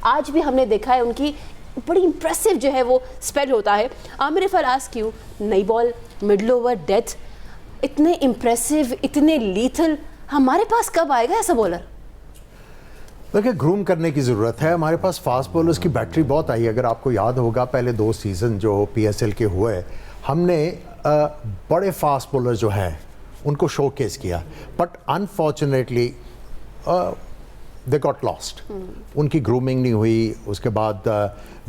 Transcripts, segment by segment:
आज भी हमने देखा है उनकी बड़ी इंप्रेसिव जो है वो स्पेल होता है। Aamir if I ask you, नई बॉल, मिडल ओवर, डेथ, इतने इंप्रेसिव, इतने लीथल, हमारे पास कब आएगा ऐसा बॉलर? देखिए, ग्रूम करने की ज़रूरत है। हमारे पास फास्ट बॉलर्स की बैटरी बहुत आई। अगर आपको याद होगा पहले 2 सीज़न जो PSL के हुए, हमने बड़े फास्ट बॉलर जो हैं उनको शोकेस किया, but unfortunately they got lost. उनकी ग्रूमिंग नहीं हुई, उसके बाद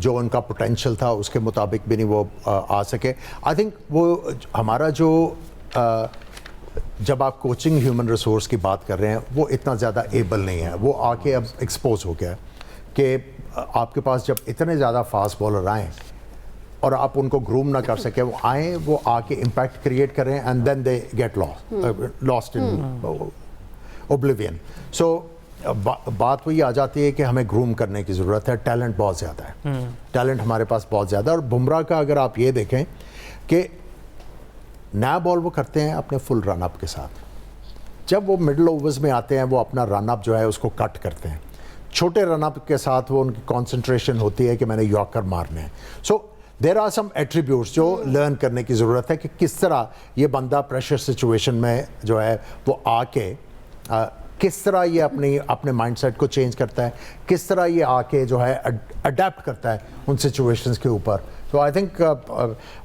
जो उनका पोटेंशियल था उसके मुताबिक भी नहीं वो आ सके। आई थिंक वो हमारा जो जब आप कोचिंग ह्यूमन रिसोर्स की बात कर रहे हैं, वो इतना ज़्यादा एबल नहीं है। वो आके अब एक्सपोज हो गया कि आपके पास जब इतने ज़्यादा फास्ट बॉलर आए और आप उनको ग्रूम ना कर सके, वो आए, वो आके इम्पैक्ट क्रिएट करें and then they get lost in oblivion. So बात वही आ जाती है कि हमें ग्रूम करने की ज़रूरत है। टैलेंट बहुत ज़्यादा है, टैलेंट हमारे पास बहुत ज़्यादा है। और बुमराह का अगर आप ये देखें कि नया बॉल वो करते हैं अपने फुल रन अप के साथ, जब वो मिडल ओवर्स में आते हैं वो अपना रन अप जो है उसको कट करते हैं। छोटे रन अप के साथ वो उनकी कंसंट्रेशन होती है कि मैंने यॉर्कर मारने हैं। So there are some attributes जो लर्न करने की ज़रूरत है कि किस तरह ये बंदा प्रेशर सिचुएशन में जो है वो आके किस तरह ये अपने माइंडसेट को चेंज करता है, किस तरह ये आके जो है अडेप्ट करता है उन सिचुएशंस के ऊपर। तो आई थिंक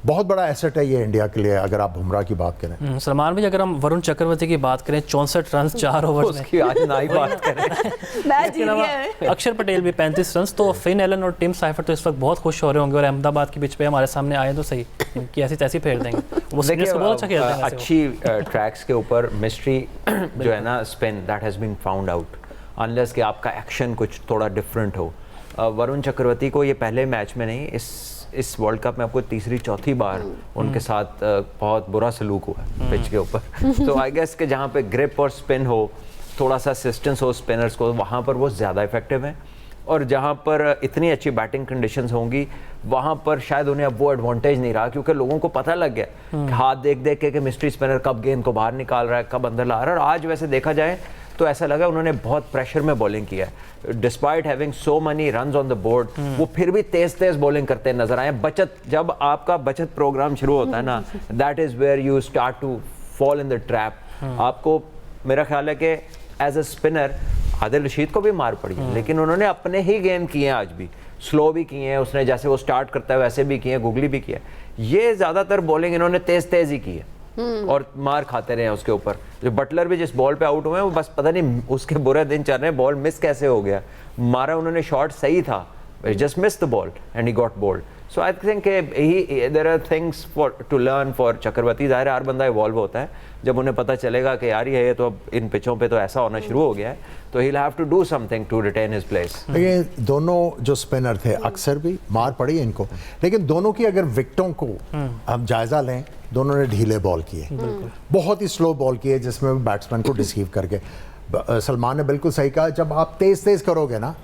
बहुत बड़ा एसेट है ये इंडिया के लिए अगर आप बुमराह की बात करें। सलमान भाई, अगर हम वरुण चक्रवर्ती की बात करें, 64 रन 4 ओवर में, उसकी आज ना ही बात करें। अक्षर पटेल भी 35 रन। तो फिन एलन और टिम साइफर्ट तो इस वक्त बहुत खुश हो रहे होंगे और अहमदाबाद की पिच पे हमारे सामने आए तो सही कि ऐसी तैसी फेर देंगे। वो स्पिनर्स को बहुत अच्छा खेलते हैं। अच्छी ट्रैक्स के ऊपर मिस्ट्री जो है ना, spin that has been found out, unless कि आपका एक्शन कुछ थोड़ा डिफरेंट हो। वरुण चक्रवर्ती को ये पहले मैच में नहीं, इस वर्ल्ड कप में आपको तीसरी चौथी बार उनके साथ बहुत बुरा सलूक हुआ है पिच के ऊपर। तो आई गेस कि जहाँ पे ग्रिप और स्पिन हो, थोड़ा सा असिस्टेंस हो स्पिनर्स को, वहाँ पर वो ज़्यादा इफेक्टिव हैं। और जहाँ पर इतनी अच्छी बैटिंग कंडीशंस होंगी, वहाँ पर शायद उन्हें अब वो एडवांटेज नहीं रहा, क्योंकि लोगों को पता लग गया कि हाथ देख देख के मिस्ट्री स्पिनर कब गेंद को बाहर निकाल रहा है, कब अंदर ला रहा है। और आज वैसे देखा जाए तो ऐसा लगा उन्होंने बहुत प्रेशर में बॉलिंग किया है। Despite having so money runs on the board, वो फिर भी तेज तेज बॉलिंग करते नजर आए। बचत, जब आपका बचत प्रोग्राम शुरू होता है ना, that is where you start to fall in the trap. आपको, मेरा ख्याल है कि as a spinner Adil Rashid को भी मार पड़ी है, लेकिन उन्होंने अपने ही गेम किए हैं, आज भी स्लो भी किए हैं उसने, जैसे वो स्टार्ट करता है वैसे भी किए हैं, गुगली भी किया है। ये ज्यादातर बॉलिंग इन्होंने तेज तेज ही की है और मार खाते रहे उसके ऊपर। जो बटलर भी जिस बॉल पे आउट हुए हैं, वो बस पता नहीं उसके बुरे दिन चल रहे हैं, बॉल मिस कैसे हो गया। मारा उन्होंने शॉट सही था, just miss the ball and he got bowled. So I think there are things for to learn for Chakravarthy. ज़ाहिर हर बंदा इवॉल्व होता है, जब उन्हें पता चलेगा कि यार ये तो अब इन पिचों पे तो ऐसा होना शुरू हो गया है, तो he will have to do something to retain his place. ये दोनों जो स्पिनर थे, अक्सर भी मार पड़ी इनको, लेकिन दोनों की अगर विकेटों को हम जायजा लें, दोनों ने ढीले बॉल किए, बहुत ही स्लो बॉल किए, जिसमें बैट्समैन को डिसीव करके। सलमान ने बिल्कुल सही कहा, जब आप तेज तेज करोगे ना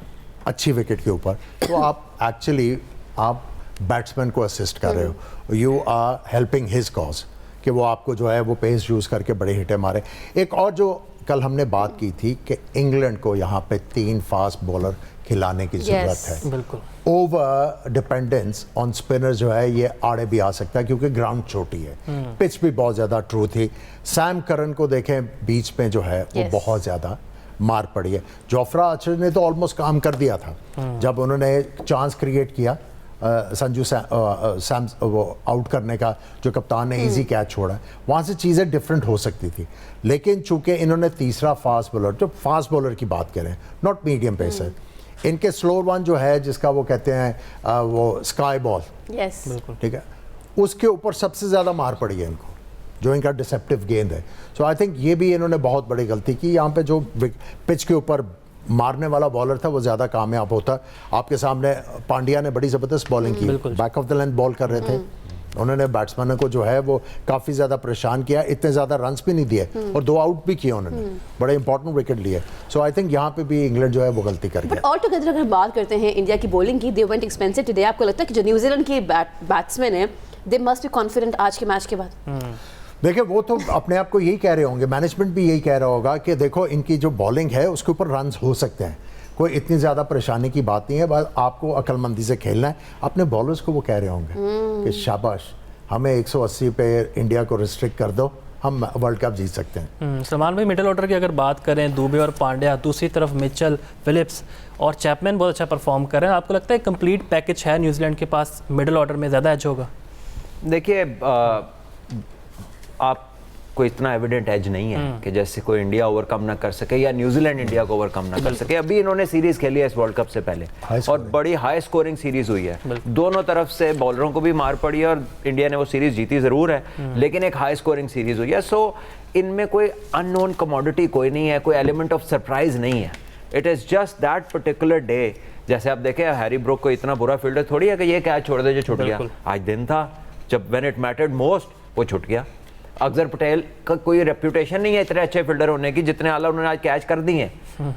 अच्छी विकेट के ऊपर, तो आप एक्चुअली आप बैट्समैन को असिस्ट कर रहे हो, you are helping his cause, कि वो आपको जो है वो पेस यूज़ करके बड़े हिटें मारे। एक और जो कल हमने बात की थी कि इंग्लैंड को यहाँ पे 3 फास्ट बॉलर खिलाने की ज़रूरत है। बिल्कुल। ओवर डिपेंडेंस ऑन स्पिनर जो है ये आड़े भी आ सकता है, क्योंकि ग्राउंड छोटी है, पिच भी बहुत ज़्यादा ट्रू थी। सैम करन को देखें, बीच में जो है वो बहुत ज़्यादा मार पड़ी है। जोफ्रा आर्चर ने तो ऑलमोस्ट काम कर दिया था, जब उन्होंने चांस क्रिएट किया संजू सैम वो आउट करने का, जो कप्तान ने इजी कैच छोड़ा, वहाँ से चीज़ें डिफरेंट हो सकती थी। लेकिन चूंकि इन्होंने तीसरा फास्ट बॉलर, जो फास्ट बॉलर की बात करें, नॉट मीडियम पेसर, इनके स्लोअर वन जो है जिसका वो कहते हैं वो स्काई बॉल, ठीक है, उसके ऊपर सबसे ज़्यादा मार पड़ी है इनको, जो इनका डिसेप्टिव गेंद है। सो आई थिंक ये भी इन्होंने बहुत बड़ी गलती की। यहाँ पे जो पिच के ऊपर मारने वाला बॉलर था वो ज़्यादा कामयाब होता। आपके सामने पांड्या ने बड़ी ज़बरदस्त बॉलिंग की, back of the length ball कर रहे थे, उन्होंने बैट्समैन को जो है वो काफ़ी ज़्यादा परेशान किया, इतने ज़्यादा रन्स भी नहीं दिए और 2 आउट भी किए उन्होंने, बड़े इंपॉर्टेंट विकेट लिए। सो आई थिंक यहाँ पे भी इंग्लैंड जो है वो गलती कर गया। ऑल टुगेदर अगर बात करते हैं इंडिया की बॉलिंग की, दे वेंट एक्सपेंसिव टुडे। आपको लगता है कि जो न्यूजीलैंड के बैट्समैन हैं, दे मस्ट बी कॉन्फिडेंट आज के मैच के बाद? देखिए, वो तो अपने आप को यही कह रहे होंगे, मैनेजमेंट भी यही कह रहा होगा कि देखो इनकी जो बॉलिंग है उसके ऊपर रन्स हो सकते हैं, कोई इतनी ज़्यादा परेशानी की बात नहीं है, बस आपको अक्लमंदी से खेलना है। अपने बॉलर्स को वो कह रहे होंगे कि शाबाश, हमें 180 पे इंडिया को रिस्ट्रिक्ट कर दो, हम वर्ल्ड कप जीत सकते हैं। सलमान भाई, मिडिल ऑर्डर की अगर बात करें, दुबे और पांड्या, दूसरी तरफ मिचेल, फिलिप्स और चैपमैन बहुत अच्छा परफॉर्म कर रहे हैं, आपको लगता है कंप्लीट पैकेज है न्यूजीलैंड के पास, मिडिल ऑर्डर में ज़्यादा एज होगा? देखिए, आपको इतना एविडेंट एज नहीं है कि जैसे कोई इंडिया ओवरकम ना कर सके या न्यूजीलैंड इंडिया को ओवरकम ना कर सके। अभी इन्होंने सीरीज खेली है इस वर्ल्ड कप से पहले और बड़ी हाई स्कोरिंग सीरीज हुई है, दोनों तरफ से बॉलरों को भी मार पड़ी है और इंडिया ने वो सीरीज जीती ज़रूर है, लेकिन एक हाई स्कोरिंग सीरीज हुई है। सो इनमें कोई अननोन कमोडिटी कोई नहीं है, कोई एलिमेंट ऑफ सरप्राइज नहीं है। It is just that particular day. जैसे आप देखें, हैरी ब्रूक को इतना बुरा फील्डर थोड़ी है कि ये कैच छोड़ दे जो छूट गया। आज दिन था जब व्हेन इट मैटर्ड मोस्ट वो छूट गया। अक्षर पटेल का कोई रेप्यूटेशन नहीं है इतने अच्छे फील्डर होने की, जितने आला उन्होंने आज कैच कर दिए,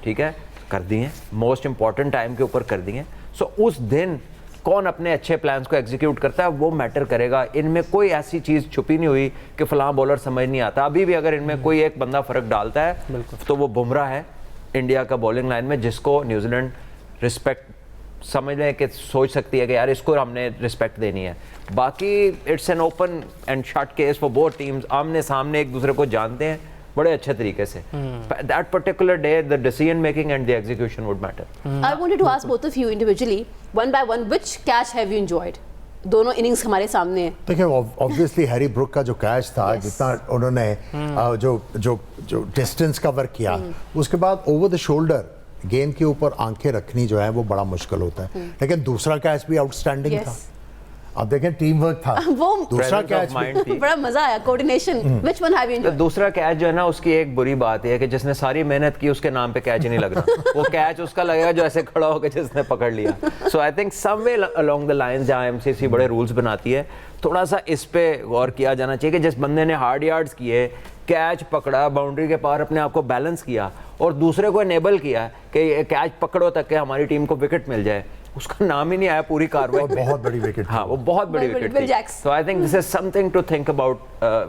ठीक है, कर दिए, मोस्ट इंपॉर्टेंट टाइम के ऊपर कर दिए। सो उस दिन कौन अपने अच्छे प्लान्स को एग्जीक्यूट करता है वो मैटर करेगा। इनमें कोई ऐसी चीज़ छुपी नहीं हुई कि फलां बॉलर समझ नहीं आता। अभी भी अगर इनमें कोई एक बंदा फ़र्क डालता है तो वो बुमराह है इंडिया का बॉलिंग लाइन में, जिसको न्यूजीलैंड रिस्पेक्ट समझने के सोच सकती है कि यार इसको हमने रिस्पेक्ट देनी है। बाकी it's an open and shut case for both teams, आमने सामने एक दूसरे को जानते हैं बड़े अच्छे तरीके से। That particular day the decision making and the execution would matter. I wanted to ask both of you individually, one by one, which catch have you enjoyed? दोनों इनिंग्स हमारे सामने हैं। देखिए, ऑब्वियसली हैरी ब्रूक का जो catch था, जितना उन्होंने जो डिस्टेंस कवर किया, उसके बाद ओवर द शोल्डर गेंद के ऊपर आंखें रखनी जो है वो बड़ा मुश्किल होता है। लेकिन दूसरा कैच भी आउटस्टैंडिंग था। अब देखें, टीम वर्क था। वो दूसरा कैच बड़ा मजा आया, coordination. Which one have you enjoyed? दूसरा कैच जो है ना, उसकी एक बुरी बात है कि जिसने सारी मेहनत की उसके नाम पे कैच ही नहीं लग रहा। वो कैच उसका लगेगा जो ऐसे खड़ा होकर जिसने पकड़ लिया। So I think somewhere along the lines, जहाँ एमसीसी बड़े रूल्स बनाती है, थोड़ा सा इस पे गौर किया जाना चाहिए कि जिस बंदे ने हार्ड यार्ड्स किए, कैच पकड़ा, बाउंड्री के पार अपने आप को बैलेंस किया और दूसरे को इनेबल किया कि कैच पकड़ो तक कि हमारी टीम को विकेट मिल जाए, उसका नाम ही नहीं आया पूरी कार्रवाई। बहुत बड़ी विकेट। हाँ, वो बहुत बड़ी विकेट थी। So I think this is something to think about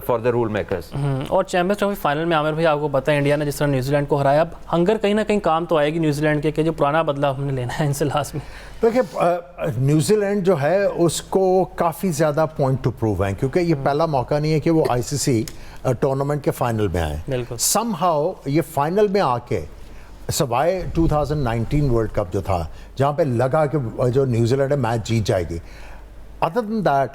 for the rule makers. और चैंपियंस ट्रॉफी फाइनल में आमिर भाई, आपको पता है इंडिया ने जिस तरह न्यूजीलैंड को हराया, अब हंगर कहीं ना कहीं काम तो आएगी न्यूजीलैंड के कि जो पुराना बदलाव हमने लेना है इनसे लास्ट में। देखिए, न्यूजीलैंड जो है उसको काफ़ी ज़्यादा पॉइंट टू प्रूव है, क्योंकि ये पहला मौका नहीं है कि वो आईसीसी टूर्नामेंट के फाइनल में आए। समहाउ ये फाइनल में आके, सवाए 2019 वर्ल्ड कप जो था जहाँ पे लगा कि जो न्यूजीलैंड है मैच जीत जाएगी, other than that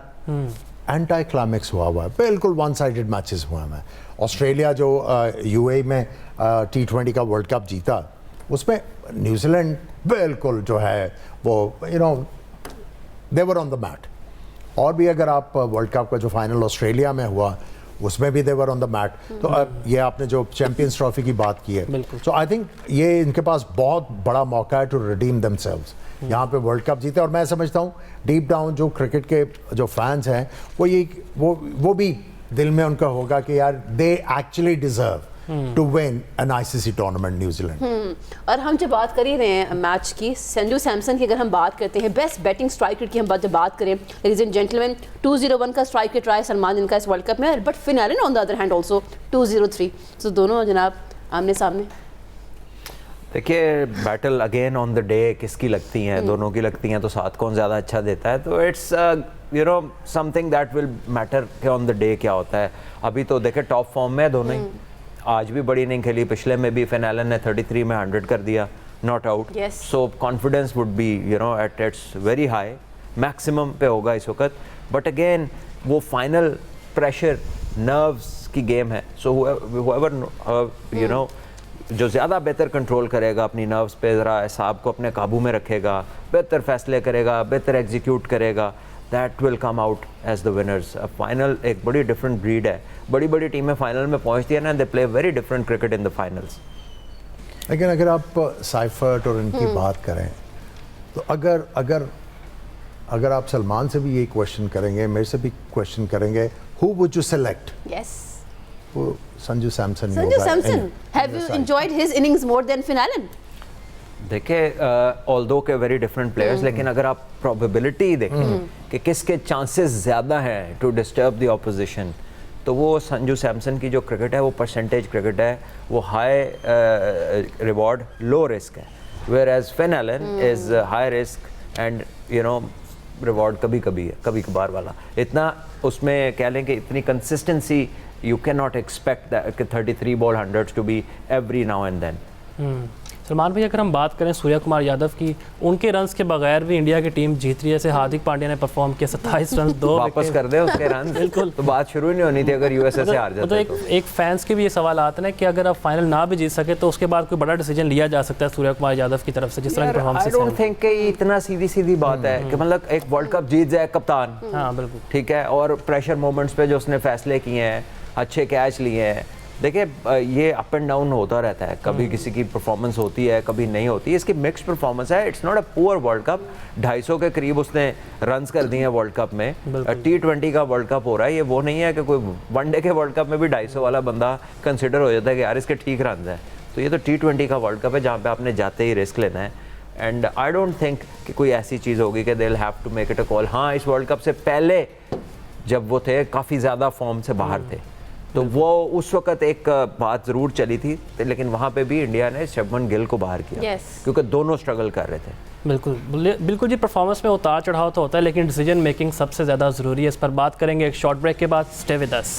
anti climax हुआ है, बिल्कुल वन साइडेड मैचेस हुए हैं। ऑस्ट्रेलिया जो यूएई में T20 का वर्ल्ड कप जीता, उसमें न्यूजीलैंड बिल्कुल जो है वो दे वर ऑन द मैट। और भी अगर आप वर्ल्ड कप का जो फाइनल ऑस्ट्रेलिया में हुआ उसमें भी दे वर ऑन द मैट। तो अब ये आपने जो चैंपियंस ट्रॉफी की बात की है, सो आई थिंक ये इनके पास बहुत बड़ा मौका है टू रिडीम देमसेल्व्स, यहाँ पे वर्ल्ड कप जीते। और मैं समझता हूँ डीप डाउन जो क्रिकेट के जो फैंस हैं वो भी दिल में उनका होगा कि यार they actually deserve to win an ICC tournament New Zealand. और हम जब बात कर ही रहे हैं मैच की, संजू सैमसन की अगर हम बात करते हैं, बेस्ट बैटिंग स्ट्राइकर की हम जब बात करें, लेडीज एंड जेंटलमैन, 201 का स्ट्राइक रेट रहा है सलमान इनका इस वर्ल्ड कप में, but Finn Allen on the other hand also 203। सो दोनों जनाब आमने सामने। देखिए, battle again on the day किसकी लगती हैं, दोनों की लगती हैं, तो साथ कौन ज़्यादा अच्छा देता है, तो it's something that will matter कि ऑन द डे क्या होता है। अभी तो देखे टॉप फॉर्म में दोनों ही, आज भी बड़ी इनिंग खेली, पिछले में भी फिन एलन ने 33 में 100 कर दिया, not out. So confidence would be at its very high, maximum पे होगा इस वक्त। बट अगेन वो फाइनल प्रेशर, नर्व्स की गेम है। सो whoever जो ज़्यादा बेहतर कंट्रोल करेगा अपनी नर्व्स पे, ज़रा एसाब को अपने काबू में रखेगा, बेहतर फैसले करेगा, बेहतर एग्जीक्यूट करेगा, that will come out as the winners. Final एक बड़ी डिफरेंट ब्रीड है, बड़ी बड़ी टीमें फाइनल में पहुंचती है ना, they play very different cricket in the finals. लेकिन अगर आप साइफर्ट और इनकी बात करें, तो अगर आप सलमान से भी ये क्वेश्चन करेंगे, मेरे से भी क्वेश्चन करेंगे, who would you select? Yes, वो Sanju Samson. Have you enjoyed his innings more than Finn Allen? देखिए, ऑल्दो के वेरी डिफरेंट प्लेयर्स, लेकिन अगर आप प्रोबेबिलिटी देखें कि किसके चांसेस ज़्यादा हैं टू डिस्टर्ब द ऑपोजिशन, तो वो संजू सैमसन की जो क्रिकेट है वो परसेंटेज क्रिकेट है, वो हाई रिवॉर्ड लो रिस्क है। whereas Finn Allen is high risk and you know reward कभी कभी है, कभी कभार वाला। इतना उसमें कह लें कि इतनी consistency you can not expect that 33 ball 100s to be every now and then. Salman भाई, अगर हम बात करें सूर्या कुमार यादव की, उनके रन्स के बगैर भी इंडिया की टीम जीत रही है। जैसे हार्दिक पांड्या ने परफॉर्म किया 27 रन 2 वापस कर दे उसके रन, बिल्कुल, तो बात शुरू ही नहीं होनी थी अगर यूएसए से हार जाते। तो एक फैंस के भी ये सवाल आते हैं कि अगर आप फाइनल ना भी जीत सके तो उसके बाद कोई बड़ा डिसीजन लिया जा सकता है सूर्या कुमार यादव की तरफ से, जिस तरह की परफॉर्मेंस। आई डोंट थिंक कि इतना सीधी बात है कि मतलब एक वर्ल्ड कप जीत जाए कप्तान, हाँ बिल्कुल ठीक है, और प्रेशर मोमेंट्स पे जो उसने फैसले किए हैं, अच्छे कैच लिए हैं। देखिए ये अप एंड डाउन होता रहता है, कभी किसी की परफॉर्मेंस होती है, कभी नहीं होती, इसकी मिक्स्ड परफॉर्मेंस है। It's not a poor world cup. 250 के करीब उसने रन्स कर दिए हैं वर्ल्ड कप में। T20 का वर्ल्ड कप हो रहा है, ये वो नहीं है कि कोई वनडे के वर्ल्ड कप में भी 250 वाला बंदा कंसिडर हो जाता है कि यार इसके ठीक रन है। तो ये तो T20 का वर्ल्ड कप है जहाँ पे आपने जाते ही रिस्क लेना है। एंड आई डोंट थिंक कि कोई ऐसी चीज़ होगी कि they will have to make it a call. हाँ, इस वर्ल्ड कप से पहले जब वो थे काफ़ी ज़्यादा फॉर्म से बाहर थे, तो वो उस वक्त एक बात ज़रूर चली थी, लेकिन वहाँ पे भी इंडिया ने शुभमन गिल को बाहर किया, क्योंकि दोनों स्ट्रगल कर रहे थे। बिल्कुल जी, परफॉर्मेंस में उतार चढ़ाव तो होता है, लेकिन डिसीजन मेकिंग सबसे ज़्यादा ज़रूरी है। इस पर बात करेंगे एक शॉर्ट ब्रेक के बाद। Stay with us.